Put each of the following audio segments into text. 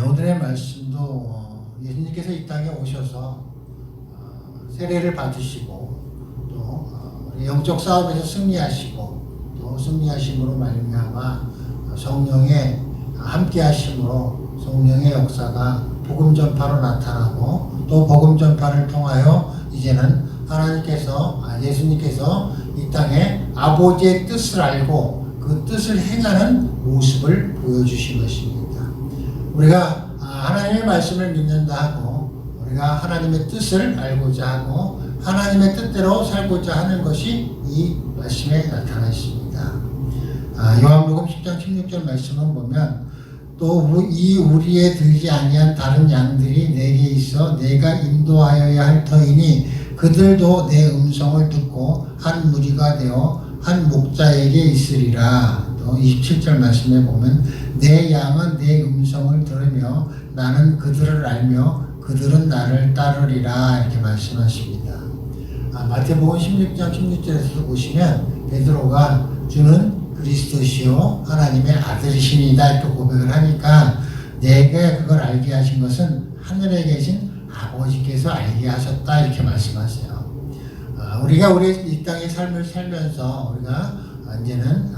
오늘의 말씀도 예수님께서 이 땅에 오셔서 세례를 받으시고 또 영적 싸움에서 승리하시고 또 승리하심으로 말미암아 성령의 함께하심으로 성령의 역사가 복음 전파로 나타나고 또 복음 전파를 통하여 이제는 하나님께서 예수님께서 이 땅에 아버지의 뜻을 알고 그 뜻을 행하는 모습을 보여주신 것입니다. 우리가 하나님의 말씀을 믿는다 하고 우리가 하나님의 뜻을 알고자 하고 하나님의 뜻대로 살고자 하는 것이 이 말씀에 나타나 있습니다. 요한복음 10장 16절 말씀을 보면 또 이 우리에 들지 아니한 다른 양들이 내게 있어 내가 인도하여야 할 터이니 그들도 내 음성을 듣고 한 무리가 되어 한 목자에게 있으리라. 또 27절 말씀에 보면 내 양은 내 음성을 들으며 나는 그들을 알며 그들은 나를 따르리라 이렇게 말씀하십니다. 마태복음 16장 16절에서 보시면 베드로가 주는 그리스도시요 하나님의 아들이십니다 이렇게 고백을 하니까 내게 그걸 알게 하신 것은 하늘에 계신 아버지께서 알게 하셨다 이렇게 말씀하세요. 우리가 이 땅의 삶을 살면서 우리가 이제는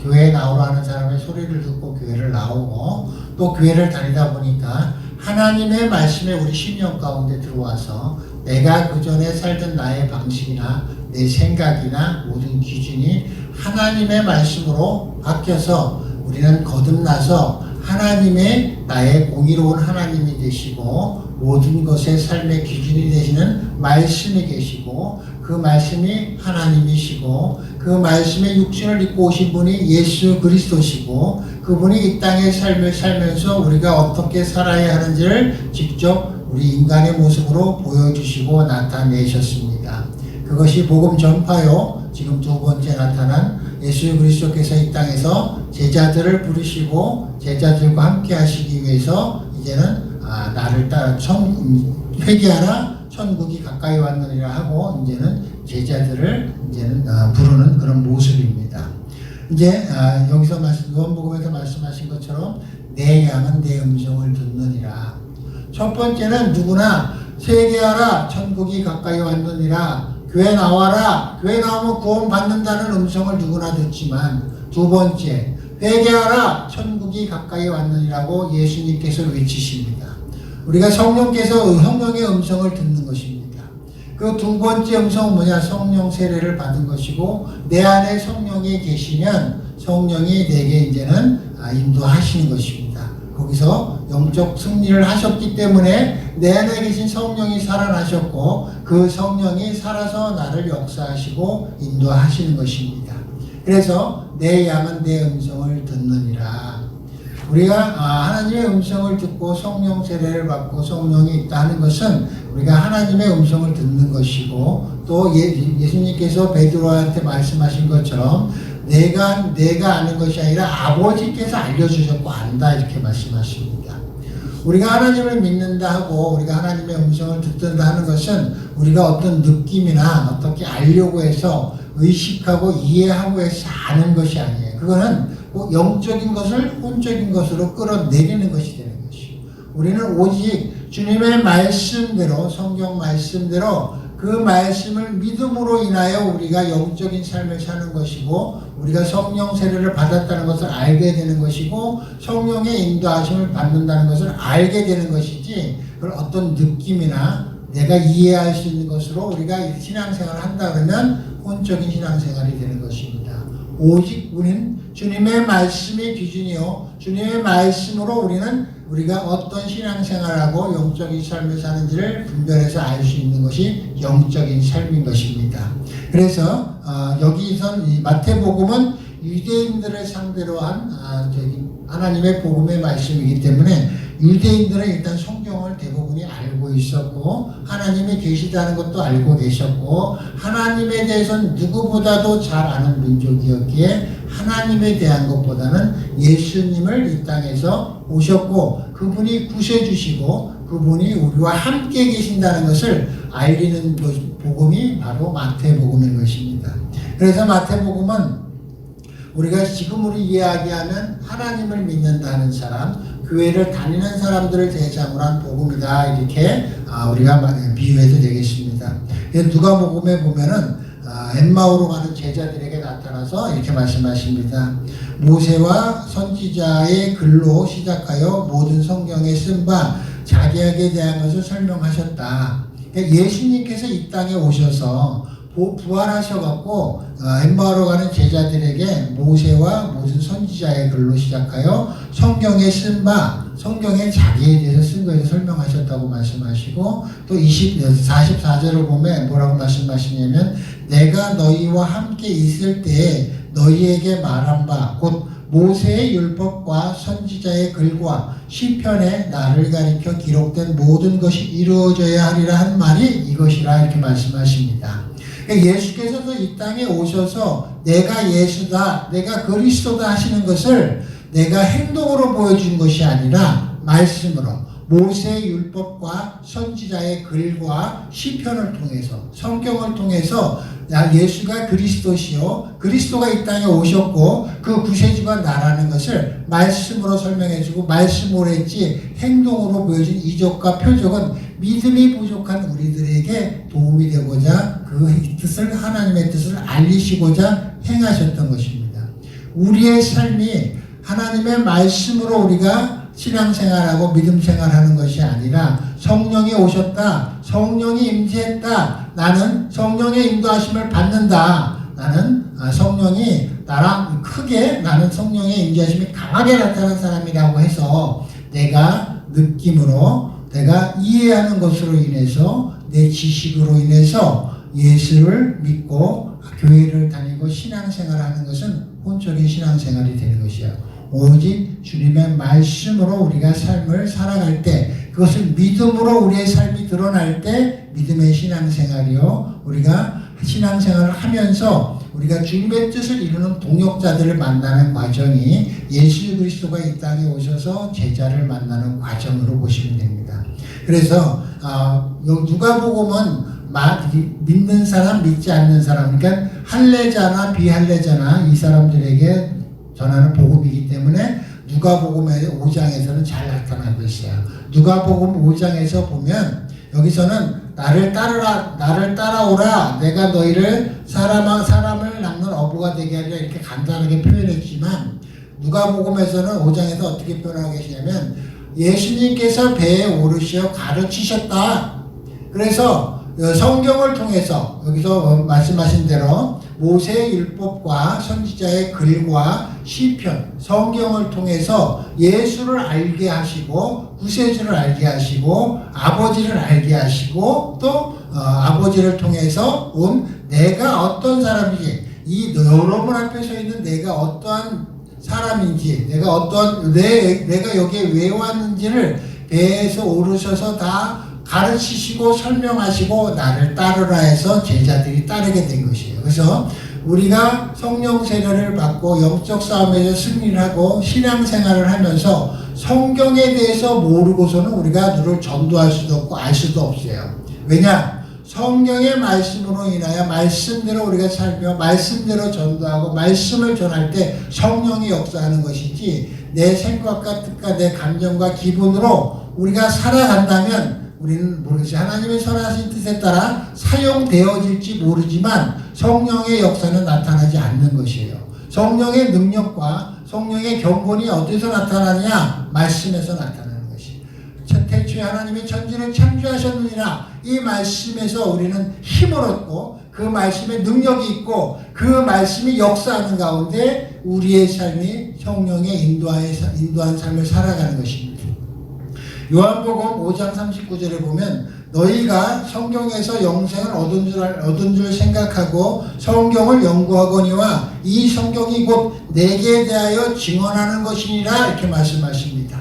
교회에 나오라 하는 사람의 소리를 듣고 교회를 나오고 또 교회를 다니다 보니까 하나님의 말씀에 우리 심령 가운데 들어와서 내가 그전에 살던 나의 방식이나 내 생각이나 모든 기준이 하나님의 말씀으로 바뀌어서 우리는 거듭나서 하나님의 나의 공의로운 하나님이 되시고 모든 것의 삶의 기준이 되시는 말씀이 계시고 그 말씀이 하나님이시고 그 말씀의 육신을 입고 오신 분이 예수 그리스도시고 그분이 이 땅의 삶을 살면서 우리가 어떻게 살아야 하는지를 직접 우리 인간의 모습으로 보여주시고 나타내셨습니다. 그것이 복음 전파요. 지금 두 번째 나타난 예수 그리스도께서 이 땅에서 제자들을 부르시고 제자들과 함께 하시기 위해서 이제는 나를 따라 회개하라 천국이 가까이 왔느니라 하고 이제는 제자들을 부르는 그런 모습입니다. 이제 여기서 요한복음에서 말씀하신 것처럼 내 양은 내 음성을 듣느니라. 첫 번째는 누구나 회개하라 천국이 가까이 왔느니라. 교회 나와라. 교회 나오면 구원 받는다는 음성을 누구나 듣지만 두 번째 회개하라 천국이 가까이 왔느니라고 예수님께서 외치십니다. 우리가 성령의 음성을 듣는 것입니다. 그 두 번째 음성은 뭐냐? 성령 세례를 받은 것이고 내 안에 성령이 계시면 성령이 내게 이제는 인도하시는 것입니다. 거기서 영적 승리를 하셨기 때문에 내 안에 계신 성령이 살아나셨고 그 성령이 살아서 나를 역사하시고 인도하시는 것입니다. 그래서 내 양은 내 음성을 듣느니라. 우리가 하나님의 음성을 듣고 성령 세례를 받고 성령이 있다 하는 것은 우리가 하나님의 음성을 듣는 것이고 또 예수님께서 베드로한테 말씀하신 것처럼 내가 아는 것이 아니라 아버지께서 알려주셨고 안다 이렇게 말씀하십니다. 우리가 하나님을 믿는다 하고 우리가 하나님의 음성을 듣는다 하는 것은 우리가 어떤 느낌이나 어떻게 알려고 해서 의식하고 이해하고 해서 아는 것이 아니에요. 그거는 영적인 것을 혼적인 것으로 끌어내리는 것이 되는 것이에요. 우리는 오직 주님의 말씀대로 성경 말씀대로 그 말씀을 믿음으로 인하여 우리가 영적인 삶을 사는 것이고 우리가 성령 세례를 받았다는 것을 알게 되는 것이고 성령의 인도하심을 받는다는 것을 알게 되는 것이지 그걸 어떤 느낌이나 내가 이해할 수 있는 것으로 우리가 신앙생활을 한다 그러면 혼적인 신앙생활이 되는 것입니다. 오직 우리는 주님의 말씀이 기준이요 주님의 말씀으로 우리가 어떤 신앙생활하고 영적인 삶을 사는지를 분별해서 알 수 있는 것이 영적인 삶인 것입니다. 그래서 여기선 이 마태복음은 유대인들을 상대로 한 하나님의 복음의 말씀이기 때문에 유대인들은 일단 성경을 대부분이 알고 있었고 하나님이 계시다는 것도 알고 계셨고 하나님에 대해서는 누구보다도 잘 아는 민족이었기에 하나님에 대한 것보다는 예수님을 이 땅에서 오셨고 그분이 구세주시고 그분이 우리와 함께 계신다는 것을 알리는 복음이 바로 마태복음인 것입니다. 그래서 마태복음은 우리가 지금 이야기하는 하나님을 믿는다는 사람 교회를 다니는 사람들을 대상으로 한 복음이다. 이렇게 우리가 비유해도 되겠습니다. 누가복음에 보면은 엠마오로 가는 제자들에게 나타나서 이렇게 말씀하십니다. 모세와 선지자의 글로 시작하여 모든 성경에 쓴 바 자기에게 대한 것을 설명하셨다. 그러니까 예수님께서 이 땅에 오셔서 부활하셔갖고 엠마오로 가는 제자들에게 모세와 모든 선지자의 글로 시작하여 성경에 쓴 바, 성경에 자기에 대해서 쓴 거에서 설명하셨다고 말씀하시고, 또 44절을 보면 뭐라고 말씀하시냐면, 내가 너희와 함께 있을 때에 너희에게 말한 바 곧 모세의 율법과 선지자의 글과 시편에 나를 가리켜 기록된 모든 것이 이루어져야 하리라 한 말이 이것이라 이렇게 말씀하십니다. 예수께서도 이 땅에 오셔서 내가 예수다, 내가 그리스도다 하시는 것을 내가 행동으로 보여준 것이 아니라 말씀으로, 모세의 율법과 선지자의 글과 시편을 통해서, 성경을 통해서 예수가 그리스도시요, 그리스도가 이 땅에 오셨고 그 구세주가 나라는 것을 말씀으로 설명해주고 말씀으로 했지 행동으로 보여준 이적과 표적은 믿음이 부족한 우리들에게 도움이 되고자 그 뜻을, 하나님의 뜻을 알리시고자 행하셨던 것입니다. 우리의 삶이 하나님의 말씀으로 우리가 신앙생활하고 믿음생활하는 것이 아니라 성령이 오셨다, 성령이 임재했다, 나는 성령의 인도하심을 받는다, 나는 성령이 나랑 크게, 나는 성령의 임재하심이 강하게 나타난 사람이라고 해서 내가 느낌으로, 내가 이해하는 것으로 인해서, 내 지식으로 인해서 예수를 믿고 교회를 다니고 신앙생활하는 것은 혼적인 신앙생활이 되는 것이야. 오직 주님의 말씀으로 우리가 삶을 살아갈 때, 그것을 믿음으로 우리의 삶이 드러날 때 믿음의 신앙생활이요, 우리가 신앙생활을 하면서 우리가 주님의 뜻을 이루는 동역자들을 만나는 과정이 예수 그리스도가 이 땅에 오셔서 제자를 만나는 과정으로 보시면 됩니다. 그래서 누가복음은 믿는 사람, 믿지 않는 사람, 그러니까 할례자나 비할례자나 이 사람들에게 전하는 복음이기 때문에 누가복음의 5장에서는 잘 나타나고 있어요. 누가복음 5장에서 보면 여기서는 나를 따라오라, 내가 너희를 사람을 낚는 어부가 되게 하리라 이렇게 간단하게 표현했지만, 누가복음에서는 5장에서 어떻게 표현하고 계시냐면 예수님께서 배에 오르시어 가르치셨다. 그래서 성경을 통해서 여기서 말씀하신 대로 모세의 율법과 선지자의 글과 시편, 성경을 통해서 예수를 알게 하시고 구세주를 알게 하시고 아버지를 알게 하시고 또 아버지를 통해서 온 내가 어떤 사람인지, 이 여러분 앞에 서 있는 내가 어떠한 사람인지, 내가 여기에 왜 왔는지를 배에서 오르셔서 다 가르치시고 설명하시고 나를 따르라 해서 제자들이 따르게 된 것이에요. 그래서 우리가 성령 세례를 받고 영적 싸움에서 승리를 하고 신앙생활을 하면서 성경에 대해서 모르고서는 우리가 누를 전도할 수도 없고 알 수도 없어요. 왜냐? 성경의 말씀으로 인하여 말씀대로 우리가 살며 말씀대로 전도하고 말씀을 전할 때 성령이 역사하는 것이지, 내 생각과 뜻과 내 감정과 기분으로 우리가 살아간다면 우리는 모르지. 하나님의 선하신 뜻에 따라 사용되어질지 모르지만 성령의 역사는 나타나지 않는 것이에요. 성령의 능력과 성령의 경건이 어디서 나타나느냐? 말씀에서 나타나는 것이. 태초에 하나님이 천지를 창조하셨느니라, 이 말씀에서 우리는 힘을 얻고 그 말씀에 능력이 있고 그 말씀이 역사하는 가운데 우리의 삶이 성령의 인도한 삶을 살아가는 것입니다. 요한복음 5장 39절에 보면 너희가 성경에서 영생을 얻은 줄 생각하고 성경을 연구하거니와 이 성경이 곧 내게 대하여 증언하는 것이니라 이렇게 말씀하십니다.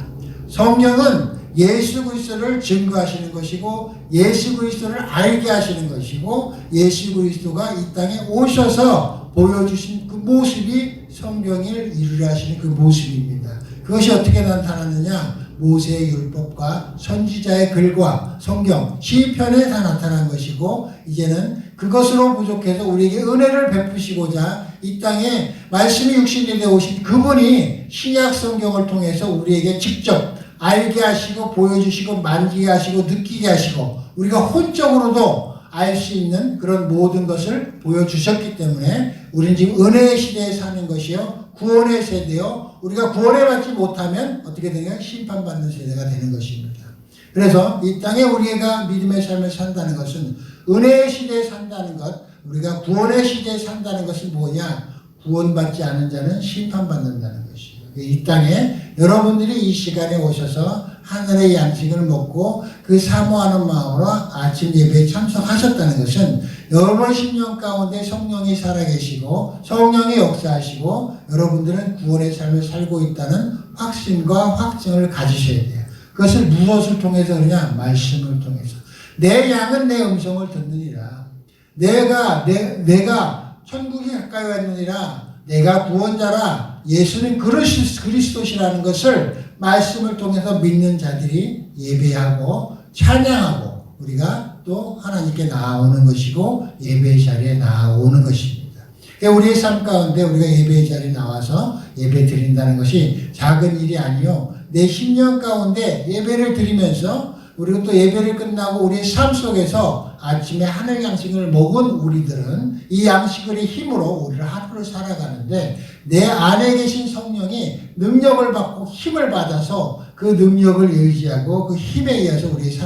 성경은 예수 그리스도를 증거하시는 것이고 예수 그리스도를 알게 하시는 것이고 예수 그리스도가 이 땅에 오셔서 보여주신 그 모습이 성경을 이루려 하시는 그 모습입니다. 그것이 어떻게 나타나느냐? 모세의 율법과 선지자의 글과 성경, 시편에 다 나타난 것이고, 이제는 그것으로 부족해서 우리에게 은혜를 베푸시고자 이 땅에 말씀이 육신이 되어 오신 그분이 신약 성경을 통해서 우리에게 직접 알게 하시고 보여주시고 만지게 하시고 느끼게 하시고 우리가 혼적으로도 알 수 있는 그런 모든 것을 보여주셨기 때문에 우리는 지금 은혜의 시대에 사는 것이요 구원의 세대요 우리가 구원을 받지 못하면 어떻게 되냐 심판받는 세대가 되는 것입니다. 그래서 이 땅에 우리가 믿음의 삶을 산다는 것은 은혜의 시대에 산다는 것, 우리가 구원의 시대에 산다는 것은 뭐냐? 구원받지 않은 자는 심판받는다는 것이에요. 이 땅에 여러분들이 이 시간에 오셔서 하늘의 양식을 먹고 그 사모하는 마음으로 아침 예배에 참석하셨다는 것은 여러분 심령 가운데 성령이 살아계시고 성령이 역사하시고 여러분들은 구원의 삶을 살고 있다는 확신과 확증을 가지셔야 돼요. 그것을 무엇을 통해서 그러냐? 말씀을 통해서. 내 양은 내 음성을 듣느니라. 내가 천국이 가까이 왔느니라. 내가 구원자라. 예수는 그리스도시라는 것을 말씀을 통해서 믿는 자들이 예배하고 찬양하고 우리가 또 하나님께 나아오는 것이고 예배의 자리에 나아오는 것입니다. 우리의 삶 가운데 우리가 예배의 자리에 나와서 예배 드린다는 것이 작은 일이 아니요. 내 심령 가운데 예배를 드리면서 우리가 또 예배를 끝나고 우리의 삶 속에서 아침에 하늘 양식을 먹은 우리들은 이 양식의 힘으로 우리를 하루를 살아가는데 내 안에 계신 성령이 능력을 받고 힘을 받아서 그 능력을 의지하고 그 힘에 의해서 우리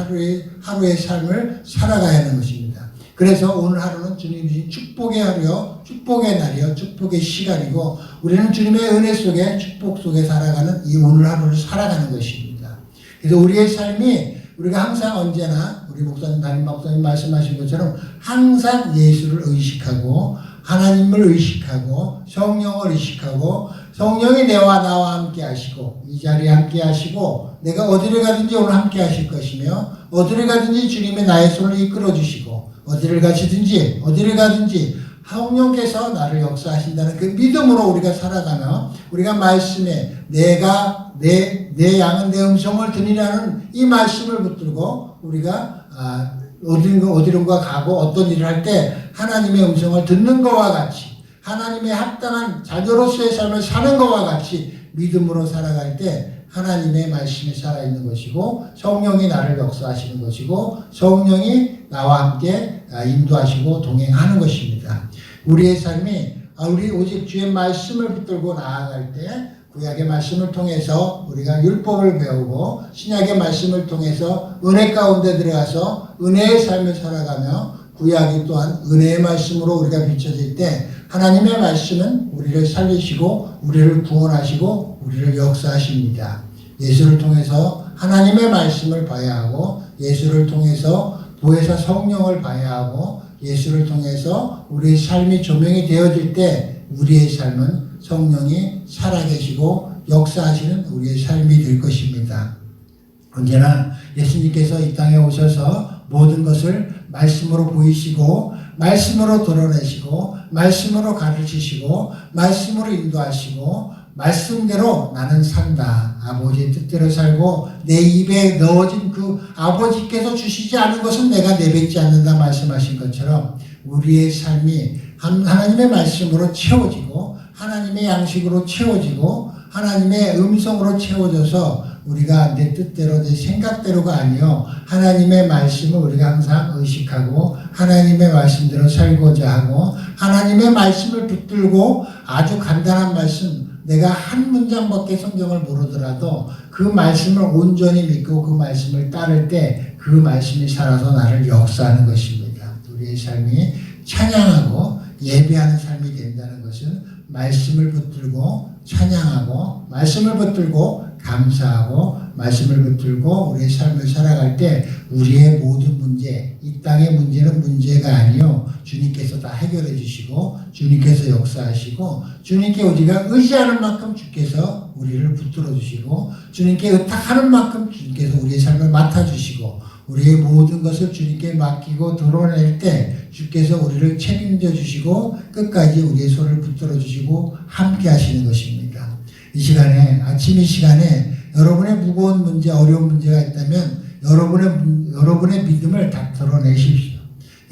하루의 삶을 살아가야 하는 것입니다. 그래서 오늘 하루는 주님이 주신 축복의 하루요, 축복의 날이요, 축복의 시간이고 우리는 주님의 은혜 속에 축복 속에 살아가는 이 오늘 하루를 살아가는 것입니다. 그래서 우리의 삶이 우리가 항상 언제나 우리 목사님, 담임 목사님 말씀하신 것처럼 항상 예수를 의식하고 하나님을 의식하고 성령을 의식하고 성령이 나와 함께 하시고 이 자리에 함께 하시고 내가 어디를 가든지 오늘 함께 하실 것이며 어디를 가든지 주님의 나의 손을 이끌어 주시고 어디를 가시든지 어디를 가든지 성령께서 나를 역사하신다는 그 믿음으로 우리가 살아가며 우리가 말씀에 내가 내 양은 내 음성을 들으라는 이 말씀을 붙들고 우리가 어디론가 가고 어떤 일을 할 때 하나님의 음성을 듣는 것과 같이 하나님의 합당한 자녀로서의 삶을 사는 것과 같이 믿음으로 살아갈 때 하나님의 말씀이 살아있는 것이고 성령이 나를 역사하시는 것이고 성령이 나와 함께 인도하시고 동행하는 것입니다. 우리의 삶이 우리 오직 주의 말씀을 붙들고 나아갈 때 구약의 말씀을 통해서 우리가 율법을 배우고 신약의 말씀을 통해서 은혜 가운데 들어가서 은혜의 삶을 살아가며 구약이 또한 은혜의 말씀으로 우리가 비춰질 때 하나님의 말씀은 우리를 살리시고 우리를 구원하시고 우리를 역사하십니다. 예수를 통해서 하나님의 말씀을 봐야 하고 예수를 통해서 보혜사 성령을 봐야 하고 예수를 통해서 우리의 삶이 조명이 되어질 때 우리의 삶은 성령이 살아계시고 역사하시는 우리의 삶이 될 것입니다. 언제나 예수님께서 이 땅에 오셔서 모든 것을 말씀으로 보이시고 말씀으로 드러내시고 말씀으로 가르치시고 말씀으로 인도하시고 말씀대로 나는 산다. 아버지의 뜻대로 살고 내 입에 넣어진 그 아버지께서 주시지 않은 것은 내가 내뱉지 않는다 말씀하신 것처럼 우리의 삶이 하나님의 말씀으로 채워지고 하나님의 양식으로 채워지고 하나님의 음성으로 채워져서 우리가 내 뜻대로 내 생각대로가 아니요 하나님의 말씀을 우리가 항상 의식하고 하나님의 말씀대로 살고자 하고 하나님의 말씀을 붙들고 아주 간단한 말씀 내가 한 문장밖에 성경을 모르더라도 그 말씀을 온전히 믿고 그 말씀을 따를 때 그 말씀이 살아서 나를 역사하는 것입니다. 우리의 삶이 찬양하고 예배하는 삶이 된다는 것은 말씀을 붙들고 찬양하고 말씀을 붙들고 감사하고 말씀을 붙들고 우리의 삶을 살아갈 때 우리의 모든 문제, 이 땅의 문제는 문제가 아니요 주님께서 다 해결해 주시고 주님께서 역사하시고 주님께 우리가 의지하는 만큼 주께서 우리를 붙들어 주시고 주님께 의탁하는 만큼 주님께서 우리의 삶을 맡아주시고 우리의 모든 것을 주님께 맡기고 드러낼 때 주께서 우리를 책임져 주시고 끝까지 우리의 손을 붙들어 주시고 함께 하시는 것입니다. 이 시간에 아침 이 시간에 여러분의 무거운 문제 어려운 문제가 있다면 여러분의 믿음을 다 드러내십시오.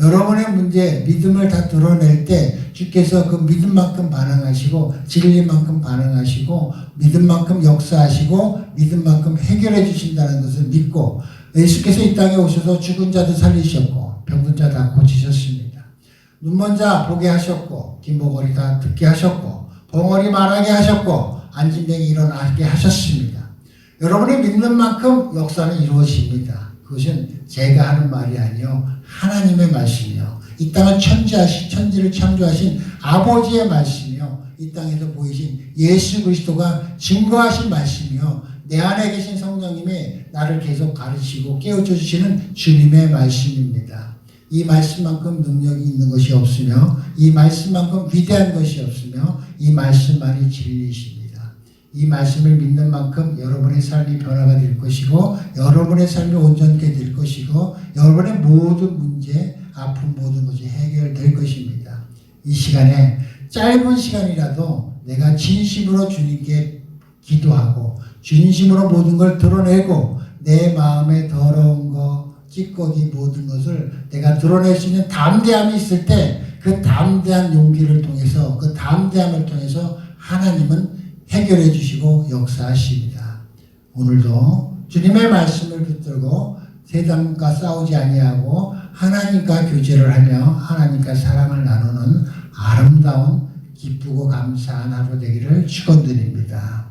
여러분의 문제 믿음을 다 드러낼 때 주께서 그 믿음만큼 반응하시고 진리만큼 반응하시고 믿음만큼 역사하시고 믿음만큼 해결해 주신다는 것을 믿고 예수께서 이 땅에 오셔서 죽은 자도 살리셨고 병든 자 다 고치셨습니다. 눈먼 자 보게 하셨고 긴목걸이 다 듣게 하셨고 벙어리 말하게 하셨고 안진병이 일어나게 하셨습니다. 여러분이 믿는 만큼 역사는 이루어집니다. 그것은 제가 하는 말이 아니요 하나님의 말씀이요 이 땅을 천지를 창조하신 아버지의 말씀이요 이 땅에서 보이신 예수 그리스도가 증거하신 말씀이요 내 안에 계신 성령님이 나를 계속 가르치고 깨우쳐 주시는 주님의 말씀입니다. 이 말씀만큼 능력이 있는 것이 없으며 이 말씀만큼 위대한 것이 없으며 이 말씀만이 진리이십니다. 이 말씀을 믿는 만큼 여러분의 삶이 변화가 될 것이고 여러분의 삶이 온전케 될 것이고 여러분의 모든 문제, 아픈 모든 것이 해결될 것입니다. 이 시간에 짧은 시간이라도 내가 진심으로 주님께 기도하고 진심으로 모든 걸 드러내고 내 마음에 더러운 거, 찌꺼기 모든 것을 내가 드러낼 수 있는 담대함이 있을 때 그 담대한 용기를 통해서 그 담대함을 통해서 하나님은 해결해 주시고 역사하십니다. 오늘도 주님의 말씀을 붙들고 세상과 싸우지 아니하고 하나님과 교제를 하며 하나님과 사랑을 나누는 아름다운 기쁘고 감사한 하루 되기를 축원드립니다.